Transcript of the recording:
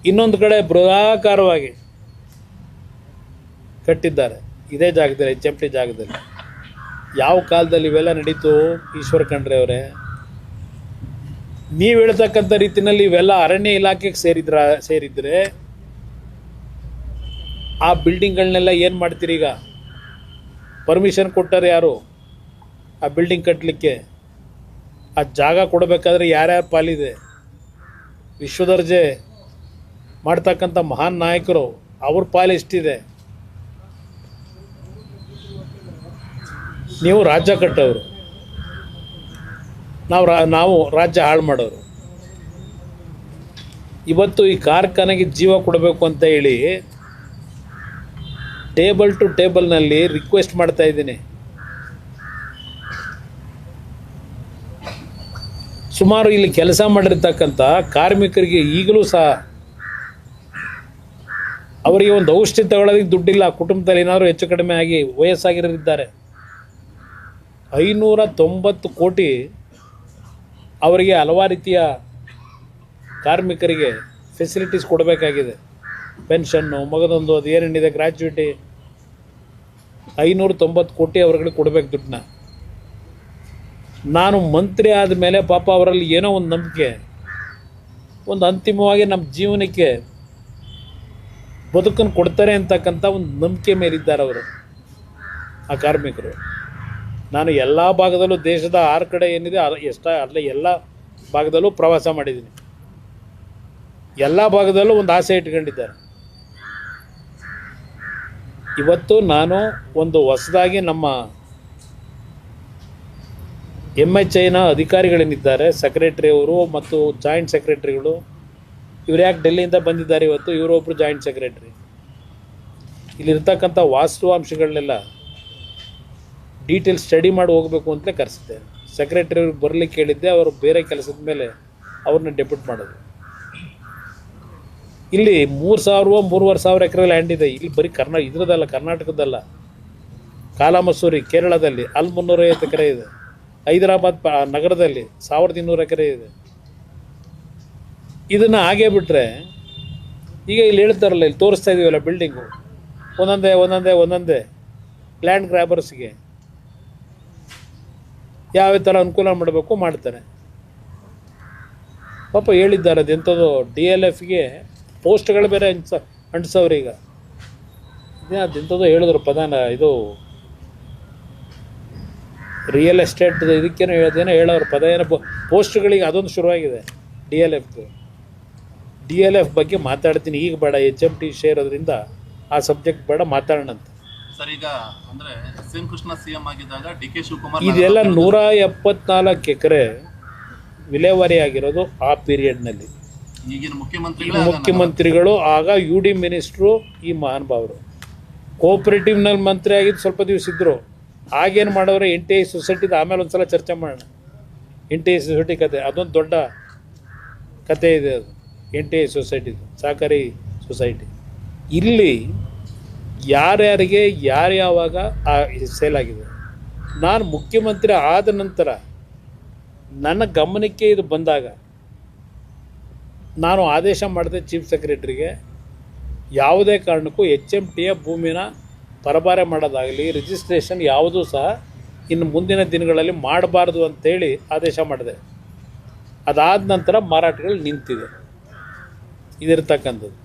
ಇನ್ನೊಂದು ಕಡೆ ಬೃಹದಾಕಾರವಾಗಿ ಕಟ್ಟಿದ್ದಾರೆ ಇದೇ ಜಾಗದಲ್ಲಿ, HMT ಜಾಗದಲ್ಲಿ. ಯಾವ ಕಾಲದಲ್ಲಿ ಇವೆಲ್ಲ ನಡೀತು ಈಶ್ವರ ಖಂಡ್ರೆ ಅವರೇ? ನೀವು ಹೇಳ್ತಕ್ಕಂಥ ರೀತಿಯಲ್ಲಿ ಇವೆಲ್ಲ ಅರಣ್ಯ ಇಲಾಖೆಗೆ ಸೇರಿದ್ರೆ ಆ ಬಿಲ್ಡಿಂಗ್ಗಳನ್ನೆಲ್ಲ ಏನು ಮಾಡ್ತೀರಿ? ಈಗ ಪರ್ಮಿಷನ್ ಕೊಟ್ಟಾರೆ ಯಾರು ಆ ಬಿಲ್ಡಿಂಗ್ ಕಟ್ಟಲಿಕ್ಕೆ? ಆ ಜಾಗ ಕೊಡಬೇಕಾದ್ರೆ ಯಾರ್ಯಾರ ಪಾಲಿದೆ? ವಿಶ್ವದರ್ಜೆ ಮಾಡ್ತಕ್ಕಂಥ ಮಹಾನ್ ನಾಯಕರು, ಅವ್ರ ಪಾಲು ಎಷ್ಟಿದೆ? ನೀವು ರಾಜ್ಯ ಕಟ್ಟೋರು, ನಾವು ರಾಜ್ಯ ಹಾಳು ಮಾಡೋರು. ಇವತ್ತು ಈ ಕಾರ್ಖಾನೆಗೆ ಜೀವ ಕೊಡಬೇಕು ಅಂತ ಹೇಳಿ ಟೇಬಲ್ ಟು ಟೇಬಲ್ನಲ್ಲಿ ರಿಕ್ವೆಸ್ಟ್ ಮಾಡ್ತಾ ಇದ್ದೀನಿ. ಸುಮಾರು ಇಲ್ಲಿ ಕೆಲಸ ಮಾಡಿರ್ತಕ್ಕಂಥ ಕಾರ್ಮಿಕರಿಗೆ ಈಗಲೂ ಸಹ ಅವರಿಗೆ ಒಂದು ಔಷಧಿ ತಗೊಳ್ಳೋದಕ್ಕೆ ದುಡ್ಡಿಲ್ಲ. ಕುಟುಂಬದಲ್ಲಿ ಏನಾದರೂ ಹೆಚ್ಚು ಕಡಿಮೆ ಆಗಿ ವಯಸ್ಸಾಗಿರೋರಿದ್ದಾರೆ. 590 ಕೋಟಿ ಅವರಿಗೆ ಹಲವಾರು ರೀತಿಯ ಕಾರ್ಮಿಕರಿಗೆ ಫೆಸಿಲಿಟೀಸ್ ಕೊಡಬೇಕಾಗಿದೆ. ಪೆನ್ಷನ್ನು, ಮಗದೊಂದು, ಅದು ಏನೇನಿದೆ, ಗ್ರ್ಯಾಚ್ಯುಯಿಟಿ, 590 ಕೋಟಿ ಅವ್ರಿಗೆ ಕೊಡಬೇಕು ದುಡ್ಡನ್ನ. ನಾನು ಮಂತ್ರಿ ಆದಮೇಲೆ ಪಾಪ ಅವರಲ್ಲಿ ಏನೋ ಒಂದು ನಂಬಿಕೆ, ಒಂದು ಅಂತಿಮವಾಗಿ ನಮ್ಮ ಜೀವನಕ್ಕೆ ಬದುಕನ್ನು ಕೊಡ್ತಾರೆ ಅಂತಕ್ಕಂಥ ಒಂದು ನಂಬಿಕೆ ಮೇಲಿದ್ದಾರೆ ಅವರು, ಆ ಕಾರ್ಮಿಕರು. ನಾನು ಎಲ್ಲ ಭಾಗದಲ್ಲೂ, ದೇಶದ 6 ಕಡೆ ಏನಿದೆ ಅಲ್ಲ ಎಲ್ಲ ಭಾಗದಲ್ಲೂ ಪ್ರವಾಸ ಮಾಡಿದ್ದೀನಿ. ಎಲ್ಲ ಭಾಗದಲ್ಲೂ ಒಂದು ಆಸೆ ಇಟ್ಕೊಂಡಿದ್ದಾರೆ. ಇವತ್ತು ನಾನು ಒಂದು ಹೊಸದಾಗಿ ನಮ್ಮ MHIನ ಅಧಿಕಾರಿಗಳೇನಿದ್ದಾರೆ, ಸೆಕ್ರೆಟರಿ ಅವರು ಮತ್ತು ಜಾಯಿಂಟ್ ಸೆಕ್ರೆಟರಿಗಳು, ಇವ್ರು ಯಾಕೆ ಡೆಲ್ಲಿಯಿಂದ ಬಂದಿದ್ದಾರೆ ಇವತ್ತು? ಇವರೊಬ್ಬರು ಜಾಯಿಂಟ್ ಸೆಕ್ರೆಟರಿ. ಇಲ್ಲಿರ್ತಕ್ಕಂಥ ವಾಸ್ತವಾಂಶಗಳನ್ನೆಲ್ಲ ಡೀಟೇಲ್ಸ್ ಸ್ಟಡಿ ಮಾಡಿ ಹೋಗಬೇಕು ಅಂತಲೇ ಕರೆಸಿದ್ದೆ. ಸೆಕ್ರೆಟರಿ ಅವ್ರಿಗೆ ಬರಲಿಕ್ಕೆ ಹೇಳಿದ್ದೆ, ಅವರು ಬೇರೆ ಕೆಲಸದ ಮೇಲೆ ಅವ್ರನ್ನ ಡೆಪ್ಯೂಟ್ ಮಾಡೋದು. ಇಲ್ಲಿ 3,000-3,500 ಎಕರೆ ಲ್ಯಾಂಡ್ ಇದೆ. ಇಲ್ಲಿ ಬರೀ ಇದ್ರದ್ದಲ್ಲ, ಕರ್ನಾಟಕದಲ್ಲ, ಕಾಲಾಮಸೂರಿ ಕೇರಳದಲ್ಲಿ ಅಲ್ಲಿ 350 ಎಕರೆ ಇದೆ. ಹೈದರಾಬಾದ್ ನಗರದಲ್ಲಿ 1,200 ಎಕರೆ ಇದೆ. ಇದನ್ನು ಹಾಗೇ ಬಿಟ್ಟರೆ ಈಗ ಇಲ್ಲಿ ಹೇಳ್ತಾರಲ್ಲ, ಇಲ್ಲಿ ತೋರಿಸ್ತಾ ಇದೀವಲ್ಲ ಬಿಲ್ಡಿಂಗು, ಒಂದೊಂದೇ ಲ್ಯಾಂಡ್ ಗ್ರ್ಯಾಬರ್ಸ್ಗೆ ಯಾವ ಥರ ಅನುಕೂಲ ಮಾಡಬೇಕು ಮಾಡ್ತಾರೆ. ಪಾಪ ಹೇಳಿದ್ದಾರೆ ಅದೆಂಥದ್ದು DLFಗೆ ಪೋಸ್ಟ್ಗಳು ಬೇರೆ ಅಂಟಿಸವ್ರು. ಈಗ ಅದೆಂಥದ್ದು ಹೇಳಿದ್ರು ಪದಾನ, ಇದು ರಿಯಲ್ ಎಸ್ಟೇಟ್ ಇದಕ್ಕೇನೋ ಹೇಳೋರು ಪದ, ಏನೋ ಪೋಸ್ಟ್ಗಳಿಗೆ ಅದೊಂದು ಶುರುವಾಗಿದೆ DLF ಬಗ್ಗೆ ಮಾತಾಡ್ತೀನಿ. ಈಗ ಬೇಡ, HMT ಸೇರೋದ್ರಿಂದ ಆ ಸಬ್ಜೆಕ್ಟ್ ಬೇಡ, ಮಾತಾಡೋಣ ಅಂತ. ಸರ್, ಈಗ ಅಂದ್ರೆ SM ಕೃಷ್ಣ CM ಆಗಿದ್ದಾಗ DK ಶಿವಕುಮಾರ್ ಇದೆಲ್ಲ 174 ಎಕರೆ ವಿಲೇವಾರಿ ಆಗಿರೋದು ಆ ಪೀರಿಯಡ್ನಲ್ಲಿ. ಈಗಿನ ಮುಖ್ಯಮಂತ್ರಿಗಳು ಆಗ UD ಮಿನಿಸ್ಟ್ರು ಈ ಮಹಾನುಭಾವರು. ಕೋಆಪರೇಟಿವ್ನಲ್ಲಿ ಮಂತ್ರಿ ಆಗಿದ್ದು ಸ್ವಲ್ಪ ದಿವಸ ಇದ್ದರು. ಆಗೇನು ಮಾಡೋರು, NTI ಸೊಸೈಟಿದು ಆಮೇಲೆ ಒಂದು ಸಲ ಚರ್ಚೆ ಮಾಡೋಣ. NTI ಸೊಸೈಟಿ ಕತೆ ಅದೊಂದು ದೊಡ್ಡ ಕತೆ ಇದೆ. ಅದು NTI ಸೊಸೈಟಿದು, ಸಹಕಾರಿ ಸೊಸೈಟಿ. ಇಲ್ಲಿ ಯಾರ್ಯಾರಿಗೆ ಯಾವಾಗ ಸೇಲ್ ಆಗಿದೆ. ನಾನು ಮುಖ್ಯಮಂತ್ರಿ ಆದ ನಂತರ ನನ್ನ ಗಮನಕ್ಕೆ ಇದು ಬಂದಾಗ ನಾನು ಆದೇಶ ಮಾಡಿದೆ ಚೀಫ್ ಸೆಕ್ರೆಟರಿಗೆ, ಯಾವುದೇ ಕಾರಣಕ್ಕೂ HMTಯ ಭೂಮಿನ ಪರಭಾರೆ ಮಾಡೋದಾಗಲಿ, ರಿಜಿಸ್ಟ್ರೇಷನ್ ಯಾವುದೂ ಸಹ ಇನ್ನು ಮುಂದಿನ ದಿನಗಳಲ್ಲಿ ಮಾಡಬಾರ್ದು ಅಂತೇಳಿ ಆದೇಶ ಮಾಡಿದೆ. ಅದಾದ ನಂತರ ಮಾರಾಟಗಳು ನಿಂತಿದೆ ಇದಿರ್ತಕ್ಕಂಥದ್ದು.